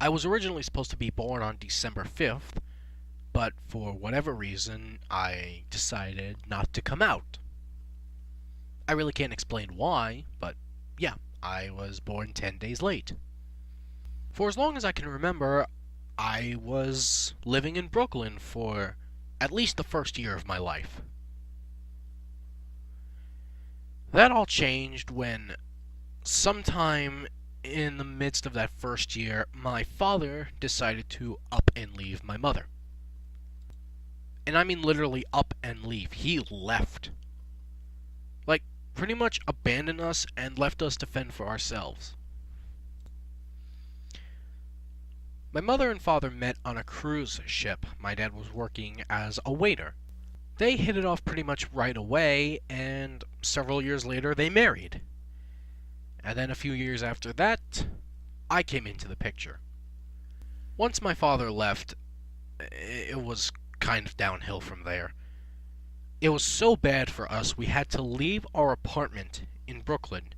I was originally supposed to be born on December 5th, but for whatever reason, I decided not to come out. I really can't explain why, but yeah, I was born 10 days late. For as long as I can remember, I was living in Brooklyn for at least the first year of my life. That all changed when, sometime in the midst of that first year, my father decided to up and leave my mother. And I mean literally up and leave. He left. Like, pretty much abandoned us and left us to fend for ourselves. My mother and father met on a cruise ship. My dad was working as a waiter. They hit it off pretty much right away, and several years later they married. And then a few years after that, I came into the picture. Once my father left, it was kind of downhill from there. It was so bad for us, we had to leave our apartment in Brooklyn,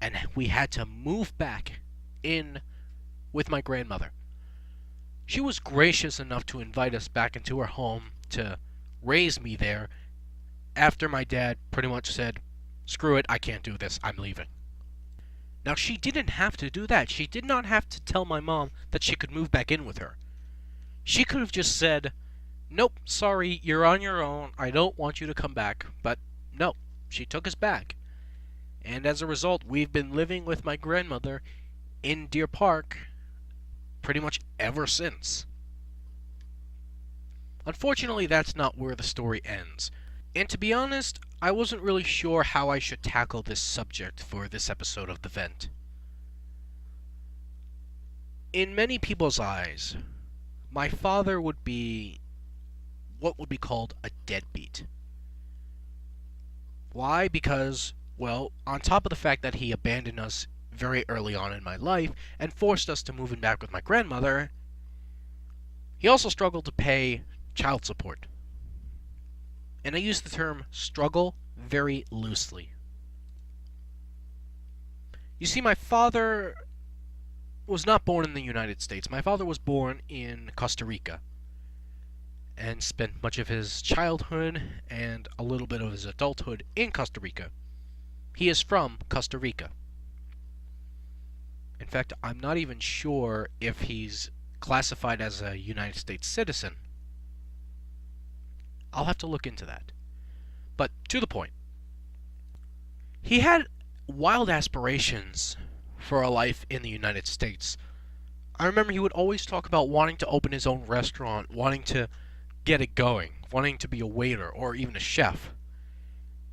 and we had to move back in with my grandmother. She was gracious enough to invite us back into her home to raise me there after my dad pretty much said, "Screw it, I can't do this, I'm leaving." Now, she didn't have to do that. She did not have to tell my mom that she could move back in with her. She could have just said, "Nope, sorry, you're on your own, I don't want you to come back." But no, she took us back. And as a result, we've been living with my grandmother in Deer Park pretty much ever since. Unfortunately, that's not where the story ends. And to be honest, I wasn't really sure how I should tackle this subject for this episode of The Vent. In many people's eyes, my father would be what would be called a deadbeat. Why? Because, well, on top of the fact that he abandoned us very early on in my life and forced us to move in back with my grandmother, he also struggled to pay child support. And I use the term struggle very loosely. You see, my father was not born in the United States. My father was born in Costa Rica and spent much of his childhood and a little bit of his adulthood in Costa Rica. He is from Costa Rica. In fact, I'm not even sure if he's classified as a United States citizen. I'll have to look into that. But to the point. He had wild aspirations for a life in the United States. I remember he would always talk about wanting to open his own restaurant, wanting to get it going, wanting to be a waiter or even a chef.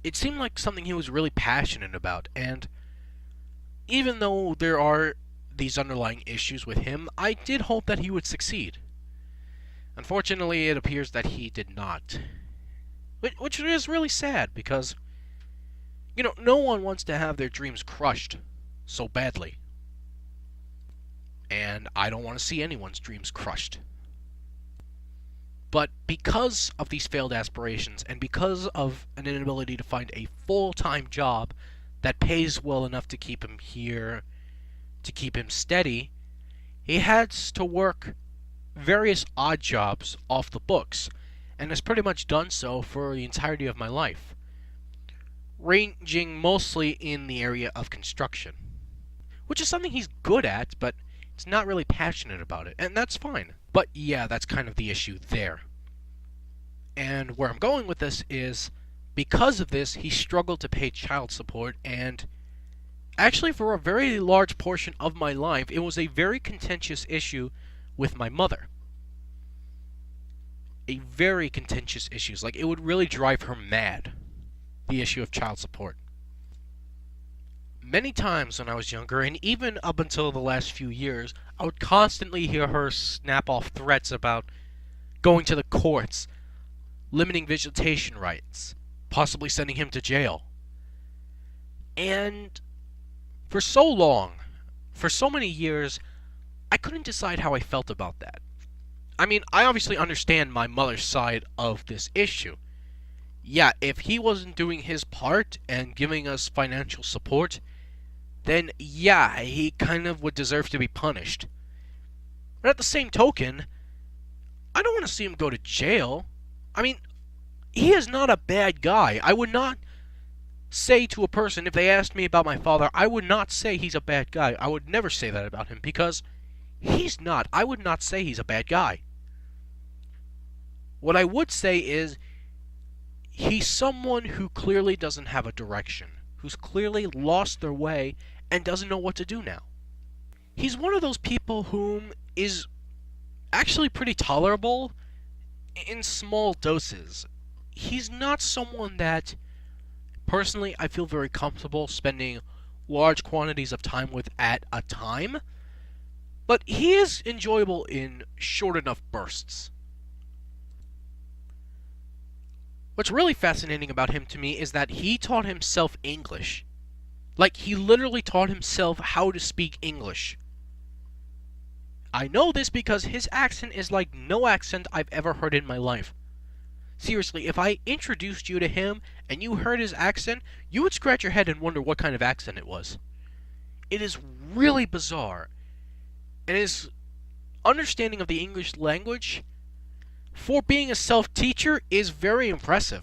It seemed like something he was really passionate about, and even though there are these underlying issues with him, I did hope that he would succeed. Unfortunately, it appears that he did not. Which is really sad, because, no one wants to have their dreams crushed so badly. And I don't want to see anyone's dreams crushed. But because of these failed aspirations, and because of an inability to find a full-time job that pays well enough to keep him here, to keep him steady, he has to work various odd jobs off the books, and has pretty much done so for the entirety of my life, ranging mostly in the area of construction, which is something he's good at, but he's not really passionate about it, and that's fine. But yeah, that's kind of the issue there. And where I'm going with this is, because of this, he struggled to pay child support, and actually for a very large portion of my life, it was a very contentious issue with my mother. A very contentious issue. Like, it would really drive her mad, the issue of child support. Many times when I was younger, and even up until the last few years, I would constantly hear her snap off threats about going to the courts, limiting visitation rights, possibly sending him to jail. And for so long, for so many years, I couldn't decide how I felt about that. I mean, I obviously understand my mother's side of this issue. Yeah, if he wasn't doing his part and giving us financial support, then yeah, he kind of would deserve to be punished. But at the same token, I don't want to see him go to jail. I mean, he is not a bad guy. I would not say to a person, if they asked me about my father, I would not say he's a bad guy. I would never say that about him because he's not. I would not say he's a bad guy. What I would say is he's someone who clearly doesn't have a direction, who's clearly lost their way and doesn't know what to do now. He's one of those people whom is actually pretty tolerable in small doses. He's not someone that, personally, I feel very comfortable spending large quantities of time with at a time, but he is enjoyable in short enough bursts. What's really fascinating about him to me is that he taught himself English. Like, he literally taught himself how to speak English. I know this because his accent is like no accent I've ever heard in my life. Seriously, if I introduced you to him and you heard his accent, you would scratch your head and wonder what kind of accent it was. It is really bizarre. And his understanding of the English language, for being a self-teacher, is very impressive.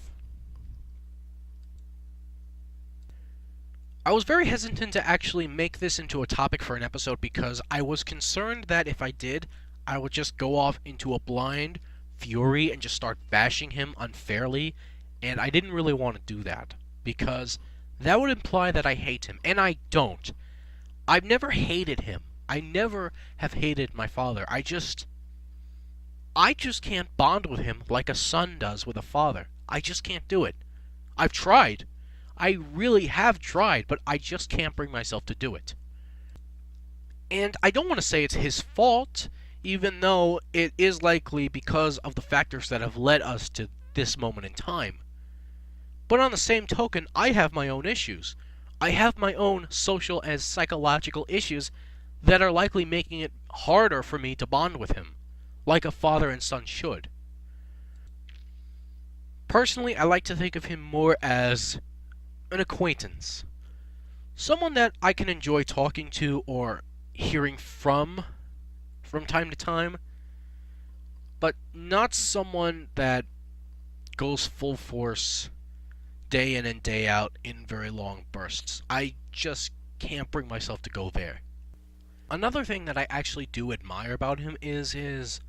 I was very hesitant to actually make this into a topic for an episode because I was concerned that if I did, I would just go off into a blind fury and just start bashing him unfairly, and I didn't really want to do that because that would imply that I hate him, and I don't. I've never hated him. I never have hated my father. I just can't bond with him like a son does with a father. I just can't do it. I've tried. I really have tried, but I just can't bring myself to do it. And I don't want to say it's his fault, even though it is likely because of the factors that have led us to this moment in time. But on the same token, I have my own issues. I have my own social and psychological issues that are likely making it harder for me to bond with him, like a father and son should. Personally, I like to think of him more as an acquaintance. Someone that I can enjoy talking to or hearing from time to time, but not someone that goes full force day in and day out in very long bursts. I just can't bring myself to go there. Another thing that I actually do admire about him is his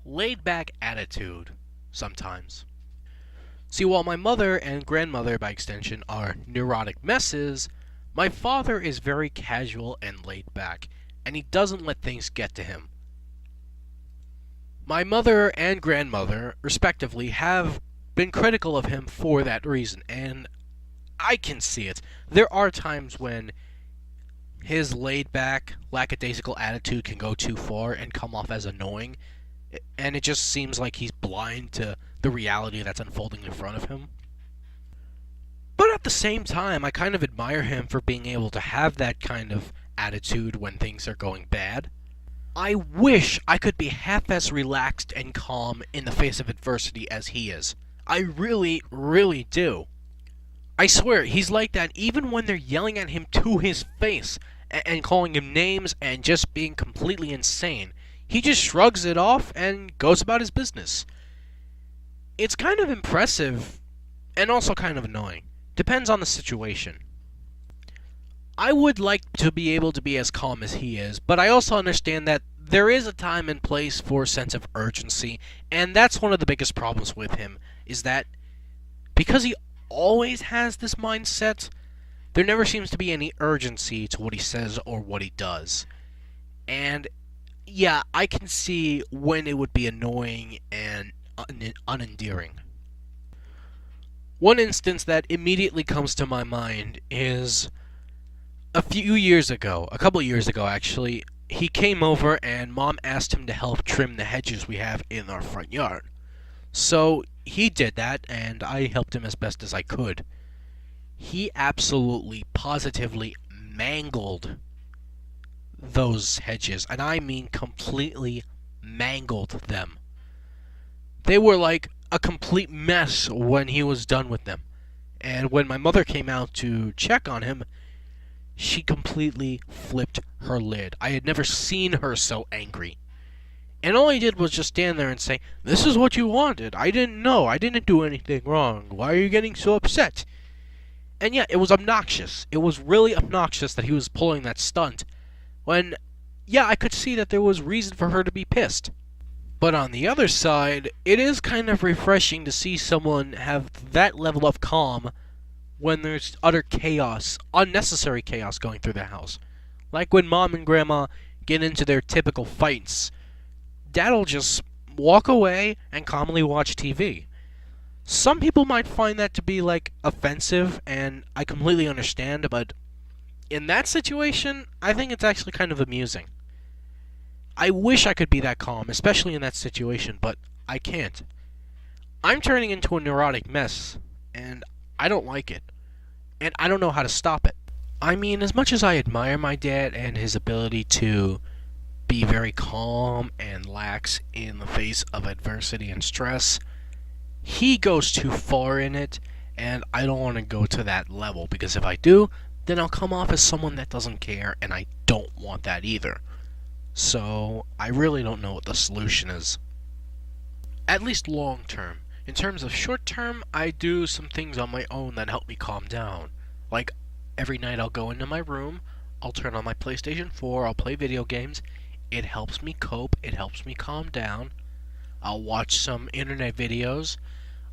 laid-back attitude sometimes. See, while my mother and grandmother, by extension, are neurotic messes, my father is very casual and laid back, and he doesn't let things get to him. My mother and grandmother, respectively, have been critical of him for that reason, and I can see it. There are times when his laid-back, lackadaisical attitude can go too far and come off as annoying, and it just seems like he's blind to the reality that's unfolding in front of him. But at the same time, I kind of admire him for being able to have that kind of attitude when things are going bad. I wish I could be half as relaxed and calm in the face of adversity as he is. I really, really do. I swear, he's like that even when they're yelling at him to his face and calling him names and just being completely insane. He just shrugs it off and goes about his business. It's kind of impressive and also kind of annoying. Depends on the situation. I would like to be able to be as calm as he is, but I also understand that there is a time and place for a sense of urgency, and that's one of the biggest problems with him, is that because he always has this mindset, there never seems to be any urgency to what he says or what he does. And yeah, I can see when it would be annoying and unendearing. One instance that immediately comes to my mind is a couple of years ago actually, he came over and Mom asked him to help trim the hedges we have in our front yard. So he did that, and I helped him as best as I could. He absolutely, positively mangled those hedges, and I mean completely mangled them. They were like a complete mess when he was done with them. And when my mother came out to check on him, she completely flipped her lid. I had never seen her so angry. And all he did was just stand there and say, "This is what you wanted. I didn't know. I didn't do anything wrong. Why are you getting so upset?" And yeah, it was obnoxious. It was really obnoxious that he was pulling that stunt when, yeah, I could see that there was reason for her to be pissed. But on the other side, it is kind of refreshing to see someone have that level of calm when there's utter chaos, unnecessary chaos going through the house. Like when mom and grandma get into their typical fights, dad'll just walk away and calmly watch TV. Some people might find that to be like offensive, and I completely understand, but in that situation, I think it's actually kind of amusing. I wish I could be that calm, especially in that situation, but I can't. I'm turning into a neurotic mess, and I don't like it, and I don't know how to stop it. I mean, as much as I admire my dad and his ability to be very calm and lax in the face of adversity and stress, he goes too far in it, and I don't want to go to that level, because if I do, then I'll come off as someone that doesn't care, and I don't want that either. So, I really don't know what the solution is. At least long term. In terms of short term, I do some things on my own that help me calm down. Like, every night I'll go into my room, I'll turn on my PlayStation 4, I'll play video games. It helps me cope, it helps me calm down. I'll watch some internet videos,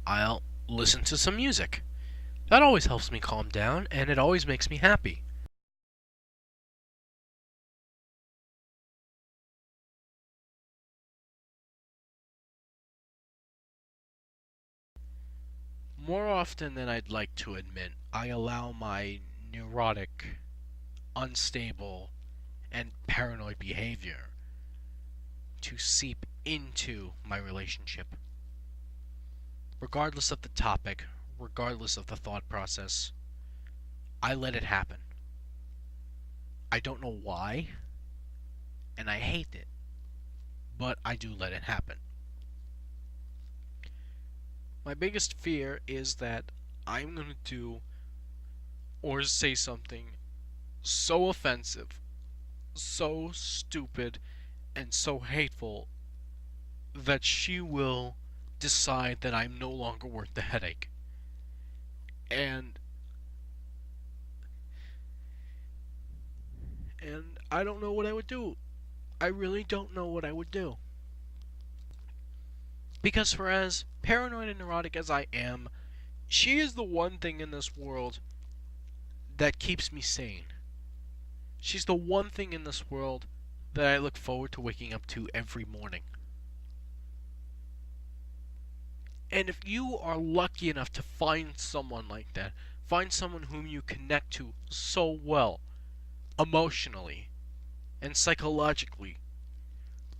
I'll listen to some music. That always helps me calm down, and it always makes me happy. More often than I'd like to admit, I allow my neurotic, unstable, and paranoid behavior to seep into my relationship. Regardless of the topic, regardless of the thought process, I let it happen. I don't know why, and I hate it, but I do let it happen. My biggest fear is that I'm going to do or say something so offensive, so stupid, and so hateful that she will decide that I'm no longer worth the headache. And I don't know what I would do. I really don't know what I would do. Because for as paranoid and neurotic as I am, she is the one thing in this world that keeps me sane. She's the one thing in this world that I look forward to waking up to every morning. And if you are lucky enough to find someone like that, find someone whom you connect to so well, emotionally and psychologically,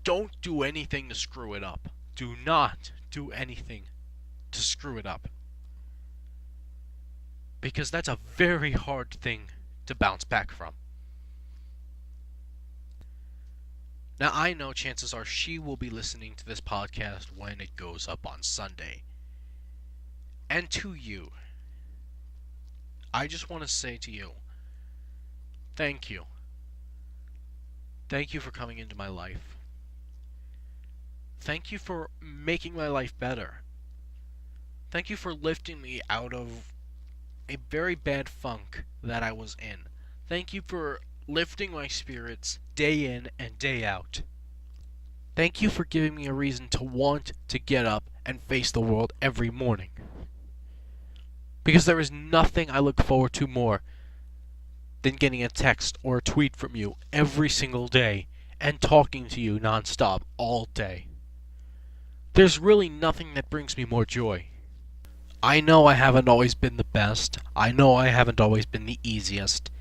don't do anything to screw it up. Do not do anything to screw it up. Because that's a very hard thing to bounce back from. Now, I know chances are she will be listening to this podcast when it goes up on Sunday. And to you, I just want to say to you, thank you. Thank you for coming into my life. Thank you for making my life better. Thank you for lifting me out of a very bad funk that I was in. Thank you for lifting my spirits day in and day out. Thank you for giving me a reason to want to get up and face the world every morning. Because there is nothing I look forward to more than getting a text or a tweet from you every single day and talking to you nonstop all day. There's really nothing that brings me more joy. I know I haven't always been the best. I know I haven't always been the easiest.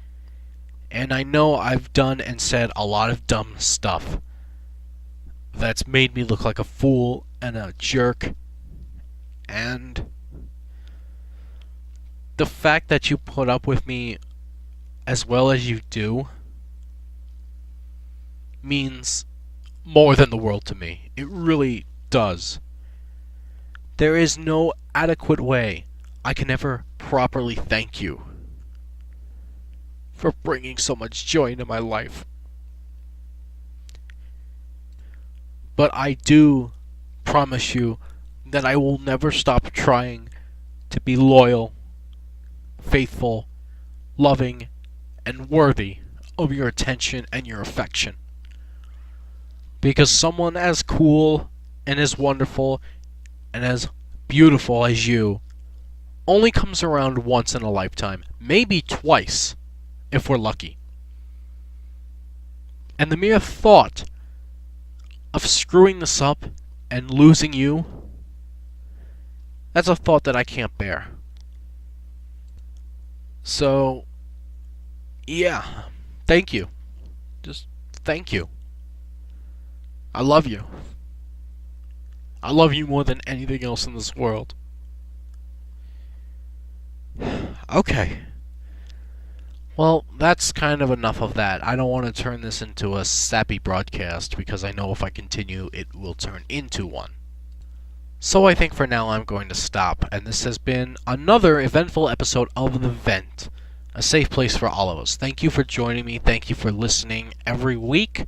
And I know I've done and said a lot of dumb stuff that's made me look like a fool and a jerk. And the fact that you put up with me as well as you do means more than the world to me. It really does. There is no adequate way I can ever properly thank you for bringing so much joy into my life. But I do promise you that I will never stop trying to be loyal, faithful, loving, and worthy of your attention and your affection. Because someone as cool and as wonderful and as beautiful as you only comes around once in a lifetime, maybe twice, if we're lucky. And the mere thought of screwing this up and losing you, that's a thought that I can't bear. So, yeah, thank you. Just thank you. I love you. I love you more than anything else in this world. Okay. Well, that's kind of enough of that. I don't want to turn this into a sappy broadcast because I know if I continue, it will turn into one. So I think for now I'm going to stop, and this has been another eventful episode of The Vent, a safe place for all of us. Thank you for joining me. Thank you for listening every week.